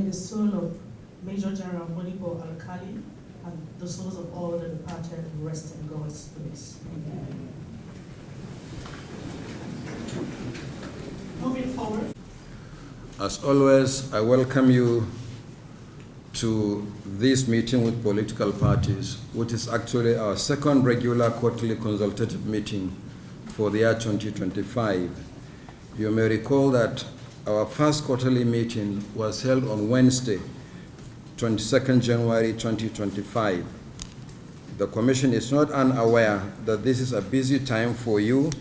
the soul of Major General Modibo Alkali and the souls of all the departed rest in God's place. Moving forward. As always, I welcome you to this meeting with political parties, which is actually our second regular quarterly consultative meeting for the year 2025. You may recall that our first quarterly meeting was held on Wednesday, 22nd January 2025. The Commission is not unaware that this is a busy time for you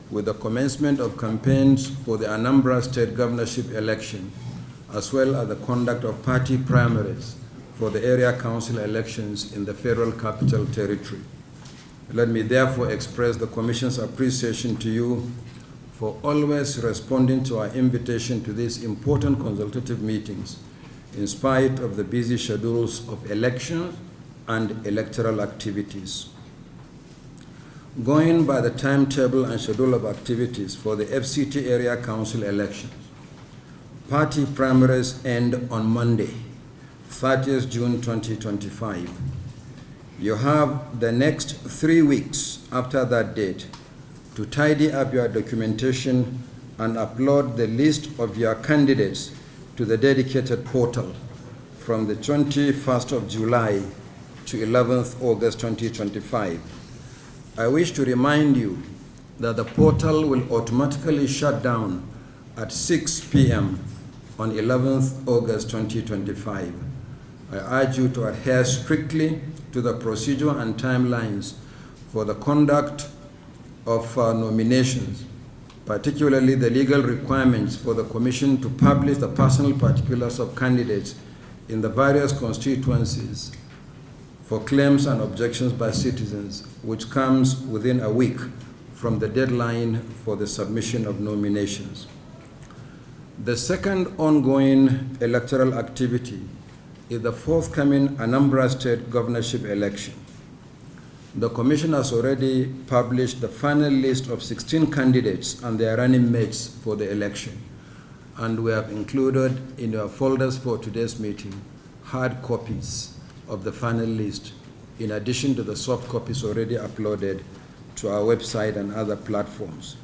with the commencement of campaigns for the Anambra State governorship election, as well as the conduct of party primaries for the area council elections in the Federal Capital Territory. Let me therefore express the Commission's appreciation to you for always responding to our invitation to these important consultative meetings in spite of the busy schedules of elections and electoral activities. Going by the timetable and schedule of activities for the FCT area council elections, party primaries end on Monday, 30th June 2025. You have the next 3 weeks after that date to tidy up your documentation and upload the list of your candidates to the dedicated portal from the 21st of July to 11th August 2025. I wish to remind you that the portal will automatically shut down at 6 p.m. on 11th August 2025. I urge you to adhere strictly to the procedure and timelines for the conduct of nominations, particularly the legal requirements for the Commission to publish the personal particulars of candidates in the various constituencies for claims and objections by citizens, which comes within a week from the deadline for the submission of nominations. The second ongoing electoral activity is the forthcoming Anambra State governorship election. The Commission has already published the final list of 16 candidates and their running mates for the election, and we have included in your folders for today's meeting hard copies of the final list, in addition to the soft copies already uploaded to our website and other platforms.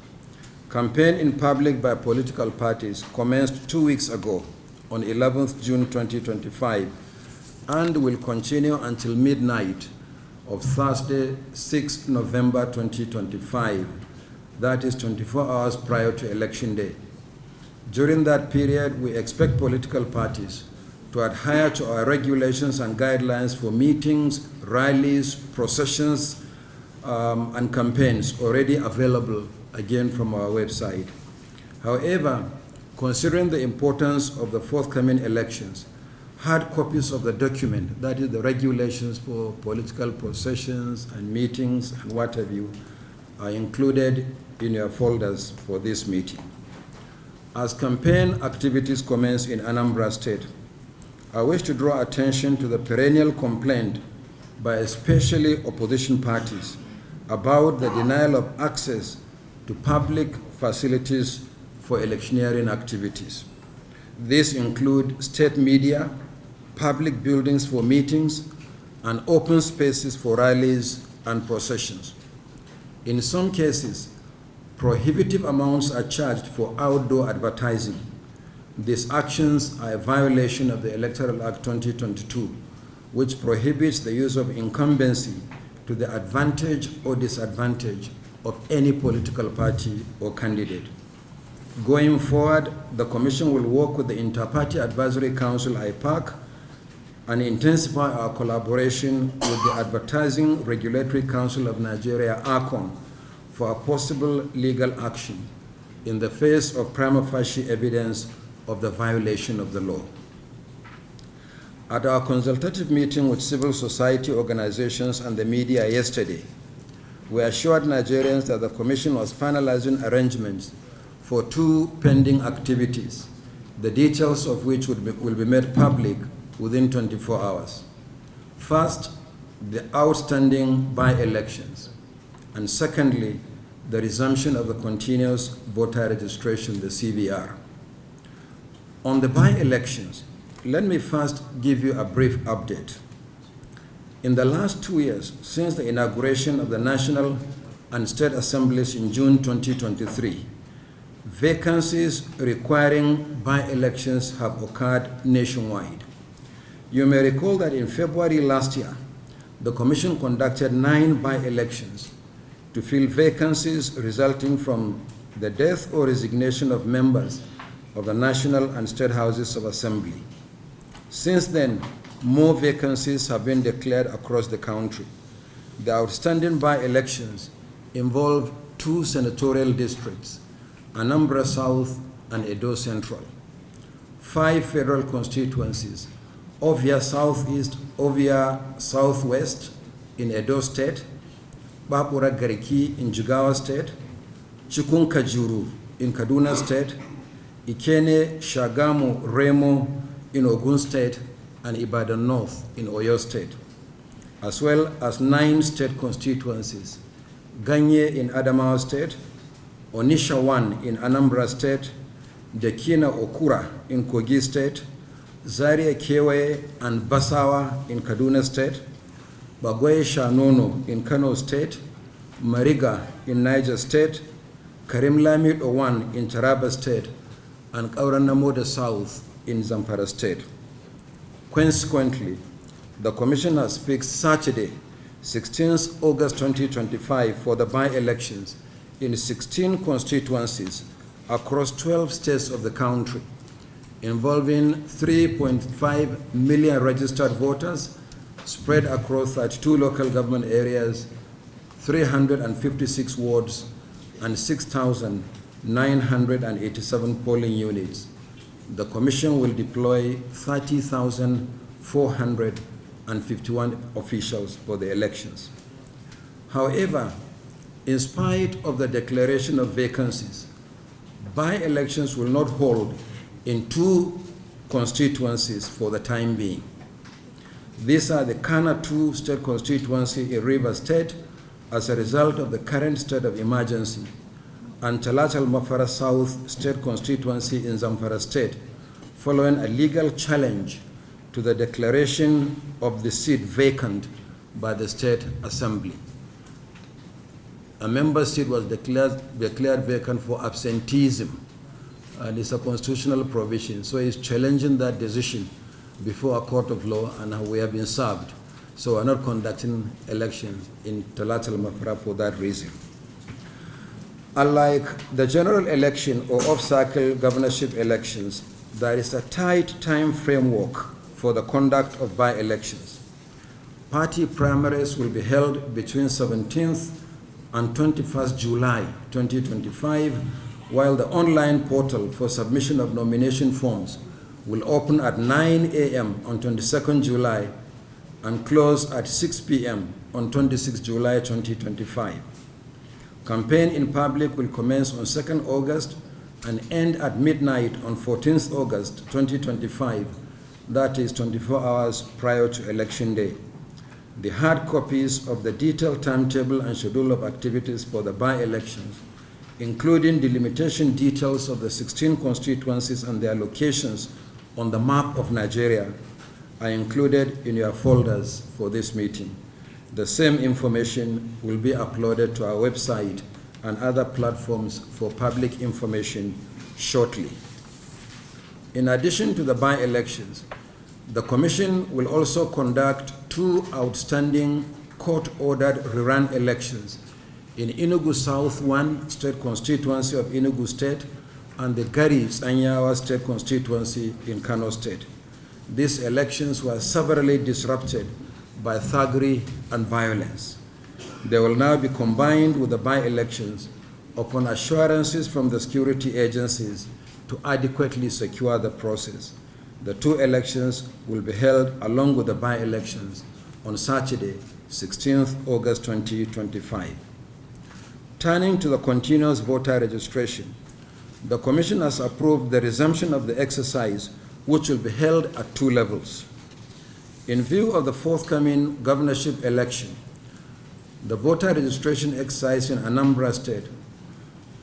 Campaign in public by political parties commenced 2 weeks ago on 11th June 2025 and will continue until midnight of Thursday, 6 November 2025, that is 24 hours prior to Election Day. During that period, we expect political parties to adhere to our regulations and guidelines for meetings, rallies, processions, and campaigns already available again from our website. However, considering the importance of the forthcoming elections, hard copies of the document, that is the regulations for political processions and meetings and what have you, are included in your folders for this meeting. As campaign activities commence in Anambra State, I wish to draw attention to the perennial complaint by especially opposition parties about the denial of access to public facilities for electioneering activities. These include state media, public buildings for meetings, and open spaces for rallies and processions. In some cases, prohibitive amounts are charged for outdoor advertising. These actions are a violation of the Electoral Act 2022, which prohibits the use of incumbency to the advantage or disadvantage of any political party or candidate. Going forward, the Commission will work with the Inter-Party Advisory Council, IPAC, and intensify our collaboration with the Advertising Regulatory Council of Nigeria, ARCON, for a possible legal action in the face of prima facie evidence of the violation of the law. At our consultative meeting with civil society organizations and the media yesterday, we assured Nigerians that the Commission was finalizing arrangements for 2 pending activities, the details of which will be made public within 24 hours. First, the outstanding by-elections, and secondly, the resumption of the continuous voter registration, the CVR. On the by-elections, let me first give you a brief update. In the last 2 years, since the inauguration of the National and State Assemblies in June 2023, vacancies requiring by-elections have occurred nationwide. You may recall that in February last year, the Commission conducted 9 by-elections to fill vacancies resulting from the death or resignation of members of the National and State Houses of Assembly. Since then, more vacancies have been declared across the country. The outstanding by-elections involve 2 senatorial districts, Anambra South and Edo Central, 5 federal constituencies, Ovia Southeast, Ovia Southwest in Edo State, Babura Gariki in Jigawa State, Chikun Kajuru in Kaduna State, Ikene, Shagamu, Remo in Ogun State, and Ibadan North in Oyo State, as well as 9 state constituencies, Ganye in Adamawa State, Onisha 1 in Anambra State, Dekina Okura in Kogi State, Zaria Kewe and Basawa in Kaduna State, Bagwe Shanono in Kano State, Mariga in Niger State, Karim Lamid Owan in Taraba State, and Kauranamoda South in Zamfara State. Consequently, the Commission has fixed Saturday, 16th August 2025 for the by-elections in 16 constituencies across 12 states of the country, involving 3.5 million registered voters spread across 32 local government areas, 356 wards, and 6,987 polling units. The Commission will deploy 30,451 officials for the elections. However, in spite of the declaration of vacancies, by-elections will not hold in 2 constituencies for the time being. These are the Kana 2 state constituency in Rivers State as a result of the current state of emergency, and Talatal Mafara South state constituency in Zamfara State, following a legal challenge to the declaration of the seat vacant by the State Assembly. A member seat was declared vacant for absenteeism, and it's a constitutional provision, so he's challenging that decision before a court of law, and we have been served. So we're not conducting elections in Talatal Mafara for that reason. Unlike the general election or off-cycle governorship elections, there is a tight time framework for the conduct of by-elections. Party primaries will be held between 17th and 21st July 2025, while the online portal for submission of nomination forms will open at 9 a.m. on 22nd July and close at 6 p.m. on 26 July 2025. Campaign in public will commence on 2nd August and end at midnight on 14th August 2025, that is 24 hours prior to Election Day. The hard copies of the detailed timetable and schedule of activities for the by-elections, including delimitation details of the 16 constituencies and their locations on the map of Nigeria, are included in your folders for this meeting. The same information will be uploaded to our website and other platforms for public information shortly. In addition to the by-elections, the Commission will also conduct 2 outstanding court-ordered rerun elections in Enugu South 1 state constituency of Enugu State and the Gari Sanyawa state constituency in Kano State. These elections were severely disrupted by thuggery and violence. They will now be combined with the by-elections upon assurances from the security agencies to adequately secure the process. The 2 elections will be held along with the by-elections on Saturday, 16th August 2025. Turning to the continuous voter registration, the Commission has approved the resumption of the exercise, which will be held at 2 levels. In view of the forthcoming governorship election, the voter registration exercise in Anambra State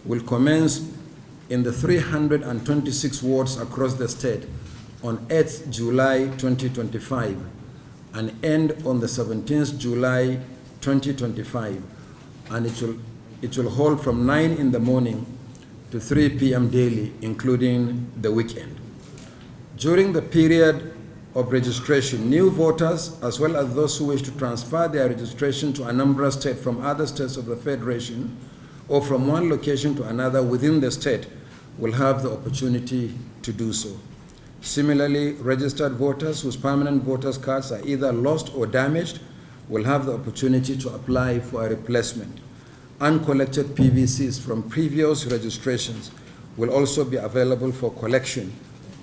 will commence in the 326 wards across the state on 8th July 2025 and end on the 17th July 2025, and it will hold from 9 in the morning to 3 p.m. daily, including the weekend. During the period of registration, new voters, as well as those who wish to transfer their registration to Anambra State from other states of the Federation or from one location to another within the state, will have the opportunity to do so. Similarly, registered voters whose permanent voters' cards are either lost or damaged will have the opportunity to apply for a replacement. Uncollected PVCs from previous registrations will also be available for collection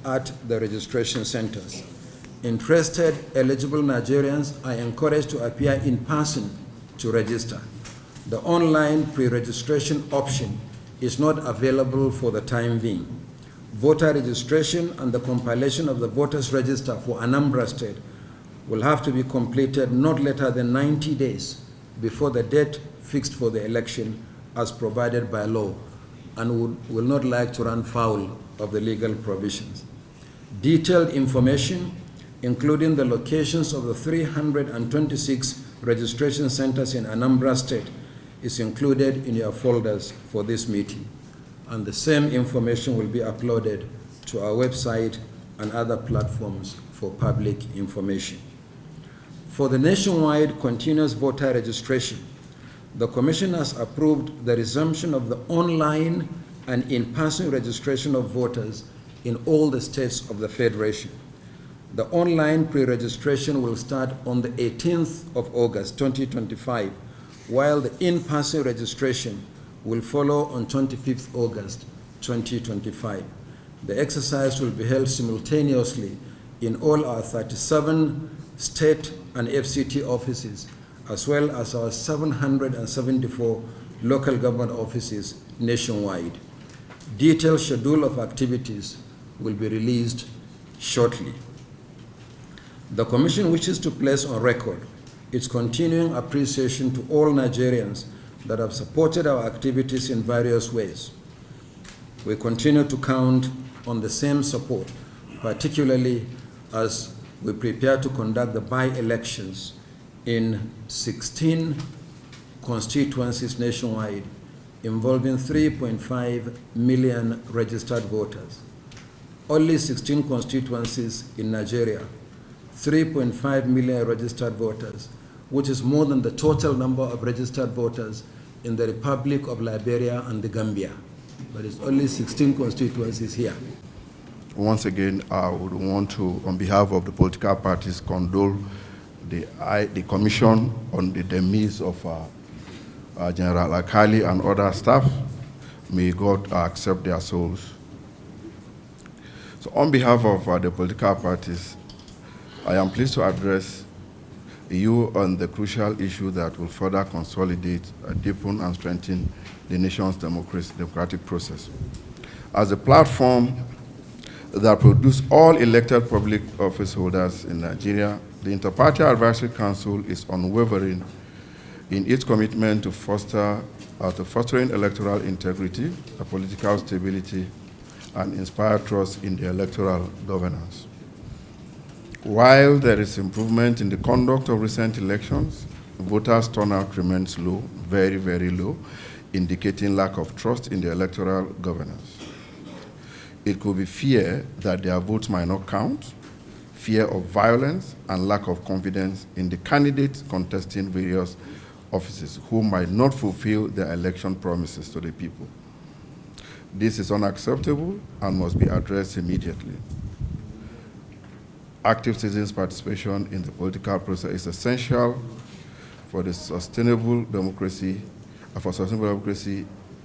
at the registration centers. Interested eligible Nigerians are encouraged to appear in person to register. The online pre-registration option is not available for the time being. Voter registration and the compilation of the voters register for Anambra State will have to be completed not later than 90 days before the date fixed for the election as provided by law, and will not like to run foul of the legal provisions. Detailed information, including the locations of the 326 registration centers in Anambra State, is included in your folders for this meeting, and the same information will be uploaded to our website and other platforms for public information. For the nationwide continuous voter registration, the Commission has approved the resumption of the online and in-person registration of voters in all the states of the Federation. The online pre-registration will start on the 18th of August 2025, while the in-person registration will follow on 25th August 2025. The exercise will be held simultaneously in all our 37 state and FCT offices, as well as our 774 local government offices nationwide. Detailed schedule of activities will be released shortly. The Commission wishes to place on record its continuing appreciation to all Nigerians that have supported our activities in various ways. We continue to count on the same support, particularly as we prepare to conduct the by-elections in 16 constituencies nationwide, involving 3.5 million registered voters. Only 16 constituencies in Nigeria, 3.5 million registered voters, which is more than the total number of registered voters in the Republic of Liberia and the Gambia. But it's only 16 constituencies here. Once again, I would want to, on behalf of the political parties, condole the Commission on the demise of General Akali and other staff. May God accept their souls. So on behalf of the political parties, I am pleased to address you on the crucial issue that will further consolidate, deepen, and strengthen the nation's democratic process. As a platform that produces all elected public office holders in Nigeria, the Interparty Advisory Council is unwavering in its commitment to fostering electoral integrity, political stability, and inspire trust in the electoral governance. While there is improvement in the conduct of recent elections, voters' turnout remains low, very, very low, indicating lack of trust in the electoral governance. It could be fear that their votes might not count, fear of violence, and lack of confidence in the candidates contesting various offices who might not fulfill their election promises to the people. This is unacceptable and must be addressed immediately. Active citizens' participation in the political process is essential for the sustainable democracy,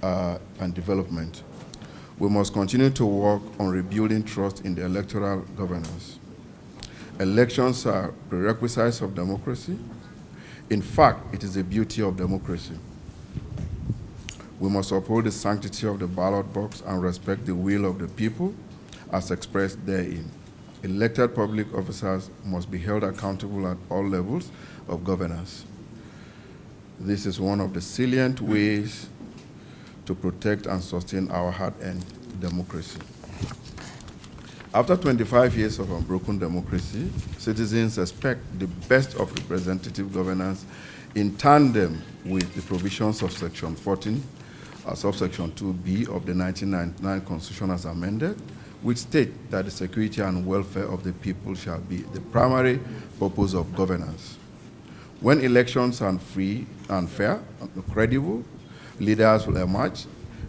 and development. We must continue to work on rebuilding trust in the electoral governance. Elections are prerequisites of democracy. In fact, it is the beauty of democracy. We must uphold the sanctity of the ballot box and respect the will of the people as expressed therein. Elected public officers must be held accountable at all levels of governance. This is one of the salient ways to protect and sustain our hard-earned democracy. After 25 years of unbroken democracy, citizens expect the best of representative governance in tandem with the provisions of Section 14, subsection 2B of the 1999 Constitution as amended, which state that the security and welfare of the people shall be the primary purpose of governance. When elections are free and fair and credible, leaders will emerge.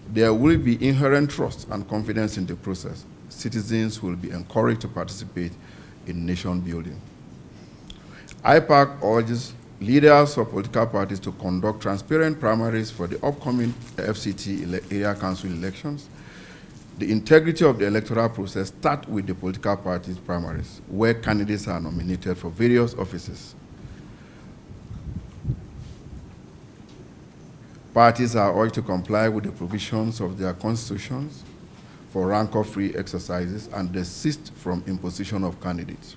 There will be inherent trust and confidence in the process. Citizens will be encouraged to participate in nation building. IPAC urges leaders of political parties to conduct transparent primaries for the upcoming FCT area council elections. The integrity of the electoral process starts with the political parties' primaries, where candidates are nominated for various offices. Parties are urged to comply with the provisions of their constitutions for rancor-free exercises and desist from imposition of candidates.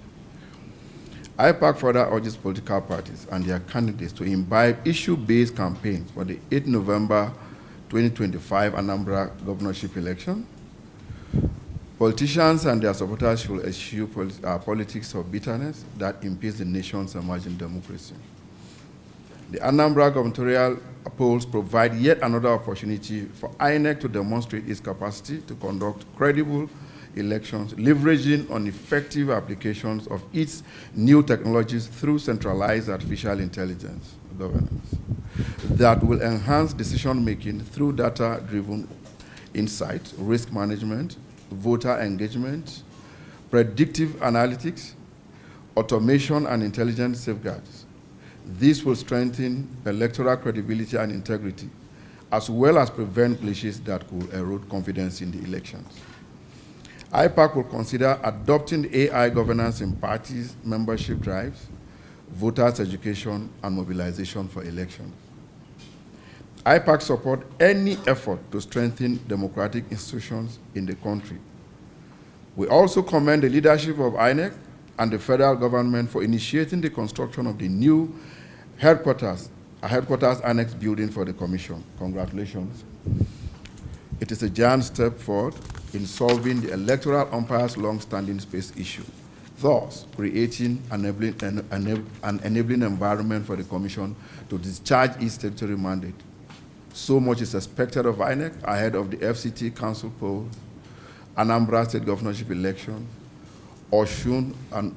IPAC further urges political parties and their candidates to imbibe issue-based campaigns for the 8 November 2025 Anambra governorship election. Politicians and their supporters should eschew politics of bitterness that impedes the nation's emerging democracy. The Anambra gubernatorial polls provide yet another opportunity for Inec to demonstrate its capacity to conduct credible elections, leveraging on effective applications of its new technologies through centralized artificial intelligence governance that will enhance decision-making through data-driven insight, risk management, voter engagement, predictive analytics, automation, and intelligent safeguards. This will strengthen electoral credibility and integrity, as well as prevent glitches that could erode confidence in the elections. IPAC will consider adopting AI governance in parties' membership drives, voters' education, and mobilization for elections. IPAC support any effort to strengthen democratic institutions in the country. We also commend the leadership of INEC and the federal government for initiating the construction of the new headquarters annex building for the commission. Congratulations. It is a giant step forward in solving the electoral umpire's long-standing space issue, thus creating an enabling environment for the commission to discharge its statutory mandate. So much is expected of INEC ahead of the FCT council poll, Anambra state governorship election, Osun and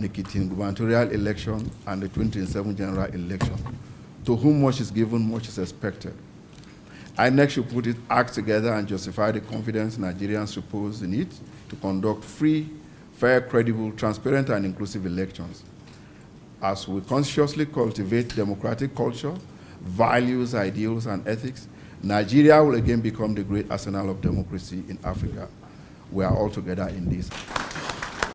Ekiti gubernatorial election, and the 2027 general election. To whom much is given, much is expected. INEC should put its act together and justify the confidence Nigerians repose in it to conduct free, fair, credible, transparent, and inclusive elections. As we consciously cultivate democratic culture, values, ideals, and ethics, Nigeria will again become the great arsenal of democracy in Africa. We are all together in this.